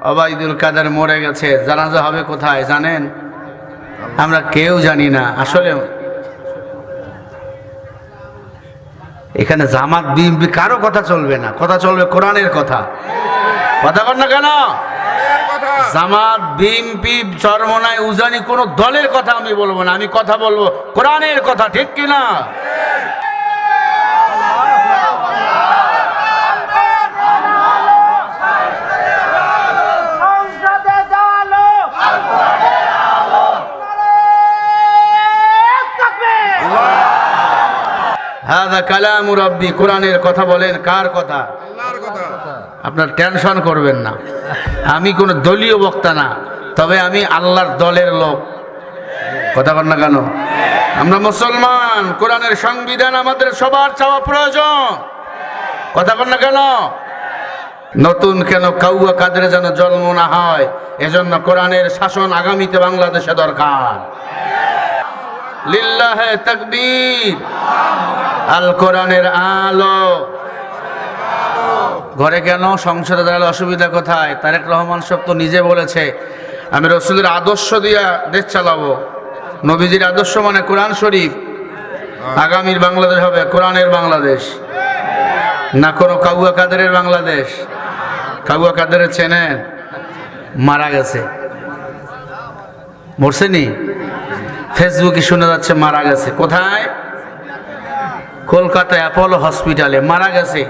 ওবায়দুল কাদের মরে গেছে, জানাজা হবে কোথায় জানেন? আমরা কেউ জানি না। আসলে এখানে জামাত বিএনপি কারো কথা চলবে না, কথা চলবে কোরআনের কথা। কথা কর না কেন? জামাত বিএনপি চরমনাই উজানি কোন দলের কথা আমি বলবো না, আমি কথা বলবো কোরআনের কথা। ঠিক কিনা? হাদা কালামু রাব্বি, কোরআনের কথা বলেন। কার কথা? আল্লাহর কথা। আপনার টেনশন করবেন না, আমি কোনো দলীয় বক্তা না, তবে আমি আল্লাহর দলের লোক। কথা বল না কেন? আমরা মুসলমান, কোরআনের সংবিধান আমাদের সবার চাওয়া প্রয়োজন। কথা বল না কেন? নতুন কেন কাউয়া কাদের যেন জন্ম না হয়, এজন্য কোরআনের শাসন আগামীতে বাংলাদেশে দরকার। লিল্লাহে তাকবীর। আল কোরআনের আলো ঘরে কেন? সংসদে দাঁড়ালে অসুবিধা কোথায়? তারেক রহমান সাহেব তো নিজে বলেছে, আমি রসুলের আদর্শ দিয়া দেশ চালাবো। নবীজির আদর্শ মানে কোরআন শরীফ। আগামীর বাংলাদেশ হবে কোরআনের বাংলাদেশ, না কোনো কাউয়া কাদেরের বাংলাদেশ। কাউয়া কাদের চেনেন? মারা গেছে। মরছেনি? ফেসবুকে শোনা যাচ্ছে মারা গেছে। কোথায়? কলকাতায় অ্যাপোলো হসপিটালে মারা গেছে।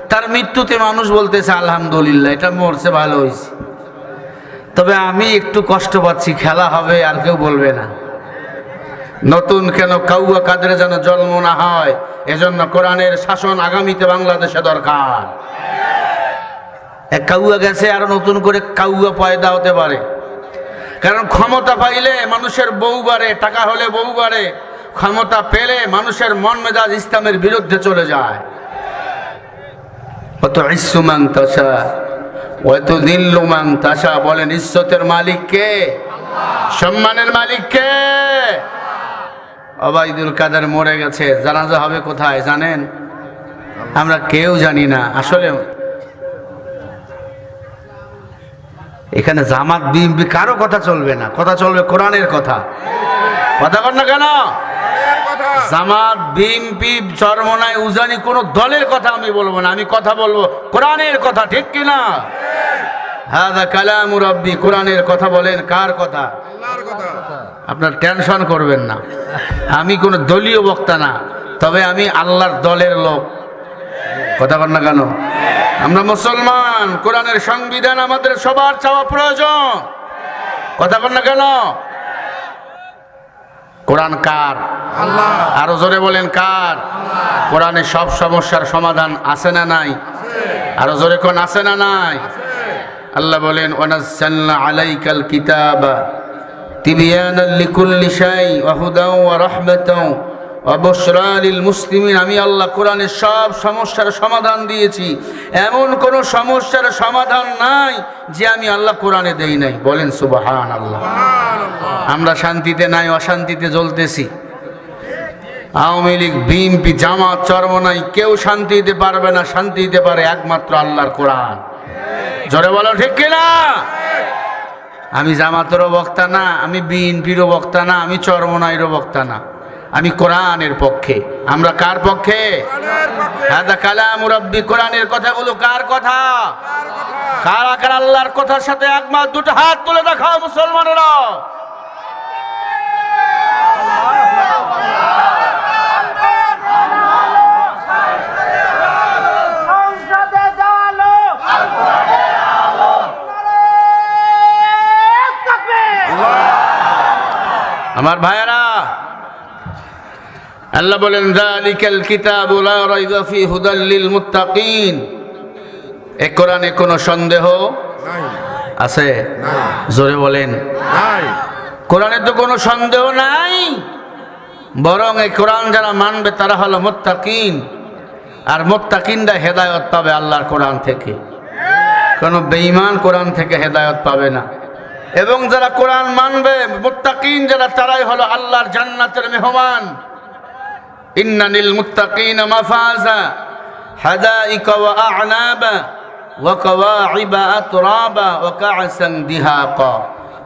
তার মৃত্যুতে মানুষ বলতেছে আলহামদুলিল্লাহ, এটা মরছে, ভালো হয়েছে। তবে আমি একটু কষ্ট পাচ্ছি, খেলা হবে আর কেউ বলবে না। নতুন কেন কাউয়া কাদের যেন জন্ম না হয়, এজন্য কোরআনের শাসন আগামীতে বাংলাদেশে দরকার। এক কাউয়া গেছে, আরো নতুন করে কাউয়া পয়দা হতে পারে। কারণ ক্ষমতা পাইলে মানুষের বউ বাড়ে, টাকা হলে বউ বাড়ে। ক্ষমতা পেলে মানুষের মন মেজাজ ইসলামের বিরুদ্ধে চলে যায়। কত ইজ্জু মান তাশা ওয়া তুযিল্লু মান তাশা, বলেন ইজ্জতের মালিক কে? সম্মানের মালিক কে? ওবায়দুল কাদের মরে গেছে, জানাজা হবে কোথায় জানেন? আমরা কেউ জানি না। আসলে এখানে জামাত বিএনপি কারো কথা চলবে না, কথা চলবে কোরআনের কথা। কথা কর না কেন? জামাত বিএনপি চরমনাই উজানি কোন দলের কথা আমি বলবো না, আমি কথা বলবো কোরআনের কথা। ঠিক কিনা? হাদা কালামু রাব্বি, কোরআনের কথা বলেন। কার কথা? আল্লাহর কথা। আপনার টেনশন করবেন না, আমি কোনো দলীয় বক্তা না, তবে আমি আল্লাহর দলের লোক। কথা বল না কেন? আমরা মুসলমান, কোরআনের সংবিধান আমাদের সবার চাওয়া প্রয়োজন। কথা বল না কেন? কোরআন কার? আল্লাহ। আরো জোরে বলেন কার? আল্লাহ। কোরআনে সব সমস্যার সমাধান আছে না নাই? আরো জোরে কোন আছে না নাই? আল্লাহ বলেন ওয়ানাজ্জালনা আলাইকাল কিতাবা তিবয়ানাল লিকুল্লি শাই ওয়া হুদাও ওয়া রাহমাতাও ওয়া বুশরা লিল মুসলিমিন। আমি আল্লাহ কোরআনের সব সমস্যার সমাধান দিয়েছি, এমন কোন সমস্যার সমাধান নাই যে আমি আল্লাহ কোরআনে দেই নাই। বলেন সুবহানাল্লাহ। আমরা শান্তিতে নাই, অশান্তিতে জ্বলতেছি। আওয়ামী লীগ, বিএনপি, জামাত, চরমনাই কেউ শান্তি দিতে পারবে না। শান্তি দিতে পারে একমাত্র আল্লাহর কোরআন। জোরে বলো ঠিক কিনা? আমি জামাতেরও বক্তা না, আমি বিএনপিরও বক্তা না, আমি চরমনাইরও বক্তা না, আমি কোরআনের পক্ষে। আমরা কার পক্ষে? হাদা কালামু রাব্বি, কোরআনের কথাগুলো কার কথা? কার? কার আল্লাহর কথার সাথে একমত? দুটো হাত তুলে দেখাও মুসলমানেরা। আমার ভাইয়েরা, আল্লাহ বলেন যালিকাল কিতাবু লা রাইবা ফি হুদাল লিল মুত্তাকিন। এই কোরআনে কোনো সন্দেহ আছে? জোরে বলেন। কোরআনে তো কোনো সন্দেহ নাই, বরং এই কোরআন যারা মানবে তারা হলো মুত্তাকিন। আর মুত্তাকিনরা হেদায়েত পাবে আল্লাহর কোরআন থেকে। কোনো বেঈমান কোরআন থেকে হেদায়েত পাবে না। এবং যারা কোরআন মানবে, মুত্তাকিন যারা, তারাই হলো আল্লাহর জান্নাতের মেহমান। ইন্নানিল মুত্তাকিনা মাফাজা হাদাইকা ওয়া আ'নাবা ওয়া কাওয়াইবা আতরাবা ওয়া কা'সান দিহাকা।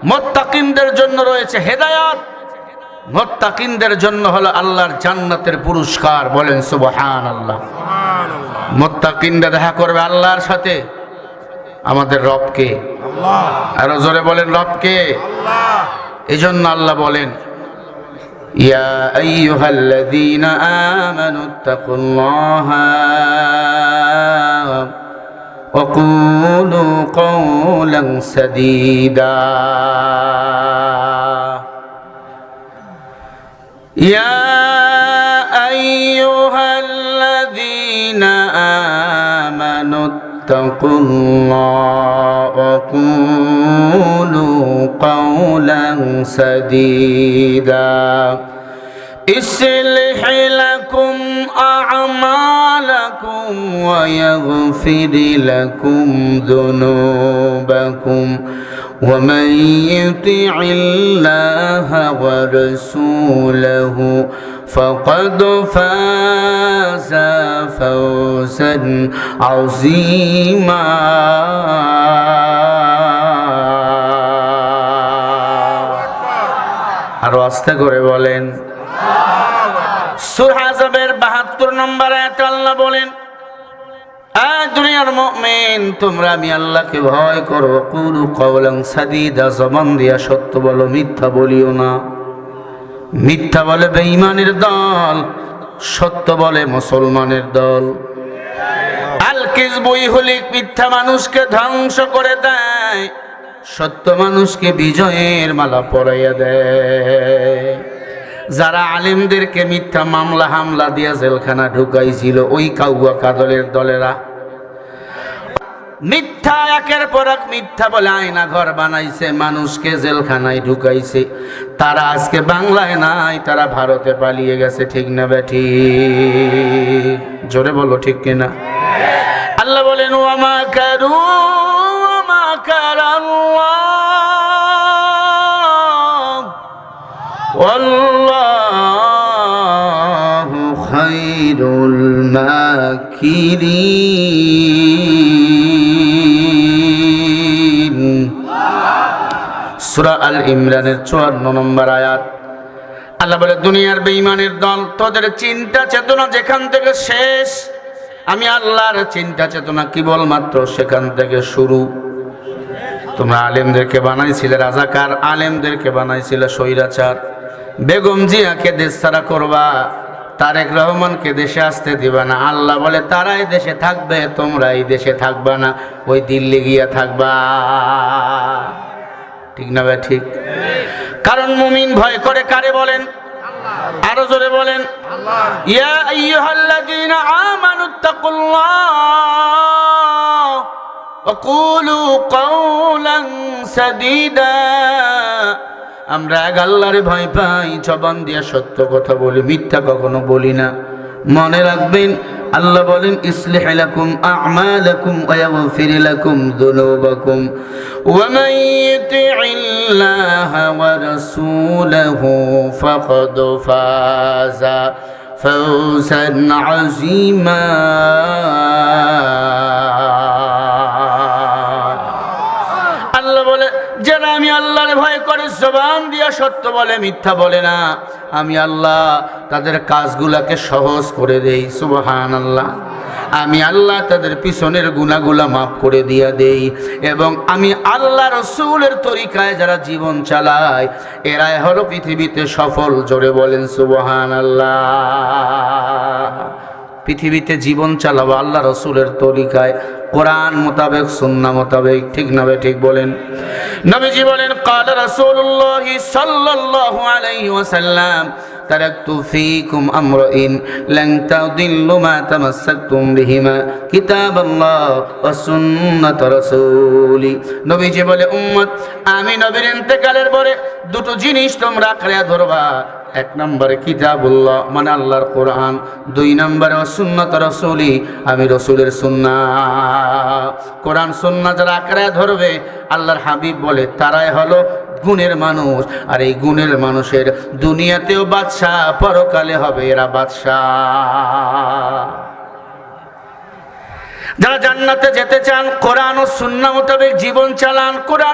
মুত্তাকিনদের জন্য রয়েছে হেদায়েত, মুত্তাকিনদের জন্য হলো আল্লাহর জান্নাতের পুরস্কার। বলেন সুবহানাল্লাহ। মুত্তাকিনরা দেখা করবে আল্লাহর সাথে, আমাদের রবকে। আল্লাহ। আরো জোরে বলেন রবকে। আল্লাহ। এজন্য আল্লাহ বলেন ইয়া আইয়ুহাল্লাযীনা আমানুত্তাকুল্লাহা ওয়া কুলু কওলান সাদীদা। ইয়া আইয়ুহাল্লাযীনা আমানুত্তাকুল্লাহা ওয়া কুলু কওলান সাদীদা يصلح لكم أعمالكم ويغفر لكم ذنوبكم ومن يطع الله ورسوله فقد فاز فوزا عظيما আরো আস্তে করে বলেন। সূরা আযাবের ৭২ নম্বর আয়াতে আল্লাহ বলেন দুনিয়ার মুমিন তোমরা আমি আল্লাহকে ভয় করো, কুলু কওলান সাদীদা জবান দিয়া সত্য বলো, মিথ্যা বলিও না। মিথ্যা বলে বেঈমানের দল, সত্য বলে মুসলমানের দল। আল কিযবু ইহলিক, মিথ্যা মানুষকে ধ্বংস করে দেয়, সত্য মানুষকে বিজয়ের মালা পরাইয়া দেয়। যারা আলেমদেরকে মিথ্যা মামলা হামলা দিয়া জেলখানা ঢুকাইছিল ওই কাউয়া কাদলের দলেরা মিথ্যা একের পর এক মিথ্যা বলে আয়না ঘর বানাইছে, মানুষকে জেলখানায় ঢুকাইছে। তারা আজকে বাংলায় নাই, তারা ভারতে পালিয়ে গেছে। ঠিক না বেঠি? জোরে বলো ঠিক কিনা। আল্লাহ বলেন ওয়ামা কারু ওয়ামা কারাল্লাহ ওয়াল্লাহু খায়রুল মাকিরিন। সূরা আল ইমরানের ৫৪ নম্বর আয়াত। আল্লাহ বলে দুনিয়ার বেঈমানের দল, তোদের চিন্তা চেতনা যেখান থেকে শেষ, আমি আল্লাহর চিন্তা চেতনা কেবলমাত্র সেখান থেকে শুরু। তোমরা আলেমদেরকে বানাইছিলে রাজাকার, আলেমদেরকে বানাইছিলে স্বৈরাচার। বেগম জিয়াকে দেশ ছাড়া করবা, তারেক রহমানকে দেশে আসতে দিবা না। আল্লাহ বলে তারাই দেশে থাকবে, তোমরা এই দেশে থাকবা না, ওই দিল্লি গিয়া থাকবা। ঠিক না ভাই? ঠিক। কারণ মুমিন ভয় করে কারে বলেন? আরো জোরে বলেন। ইয়া আইয়ুহাল্লাযীনা আমানুত্তাকুল্লাহ ওয়া কুলু কওলান সাদীদা। আমরা এক আল্লাহরে ভয় পাই, জবান দিয়ে সত্য কথা বলি, মিথ্যা কখনো বলি না। মনে রাখবেন আল্লাহ বলেন ইসলিহ লাকুম আ'মালাকুম ওয়া ইয়াগফির লাকুম যুনুবাকুম ওয়া মান ইউতি'িল্লাহা ওয়া রাসূলাহু ফাকাদ ফাযা ফাওজান আযীমা। আল্লাহ বলে যারা আমি আল্লাহর ভয় করে জবান দিয়া সত্য বলে, মিথ্যা বলে না, আমি আল্লাহ তাদের কাজগুলাকে সহজ করে দেই। সুবহানাল্লাহ। আমি আল্লাহ তাদের পিছনের গুনাহগুলা মাফ করে দিয়া দেই। এবং আমি আল্লাহ রাসূলের তরিকায় যারা জীবন চালায় এরাই হলো পৃথিবীতে সফল। জোরে বলেন সুবহানাল্লাহ। পৃথিবীতে জীবন চালাবো আল্লাহ রাসূলের তরিকায়, কোরআন মোতাবেক, সুন্নাহ মোতাবেক। ঠিক না ভাই? ঠিক বলেন। নবীজি বলেন ক্বালা রাসূলুল্লাহ সাল্লাল্লাহু আলাইহি ওয়াসাল্লাম তারাকতু ফীকুম আমরাইন লান তাদিল্লু মা তামাসসাকতুম বিহিমা কিতাবাল্লাহ ওয়া সুন্নাত রাসূলি। নবীজি বলে উম্মত আমি নবীর ইন্তেকালের পরে দুটো জিনিস তোমরা আঁকড়ে ধরবা। এক নম্বরে কিতাবুল্লাহ মানে আল্লাহর কোরআন, দুই নম্বরে সুন্নাত রাসূলি আমি রাসূলের সুন্নাহ। কোরআন সুন্নাহ যারা আঁকড়ে ধরবে আল্লাহর হাবিব বলে তারাই হলো গুণের মানুষ। আর এই গুণের মানুষের দুনিয়াতেও বাদশা, পরকালে হবে এরা বাদশা। যারা জান্নাতে যেতে চান কোরআন ও সুন্নাহ মোতাবেক জীবন চালান, কোরআন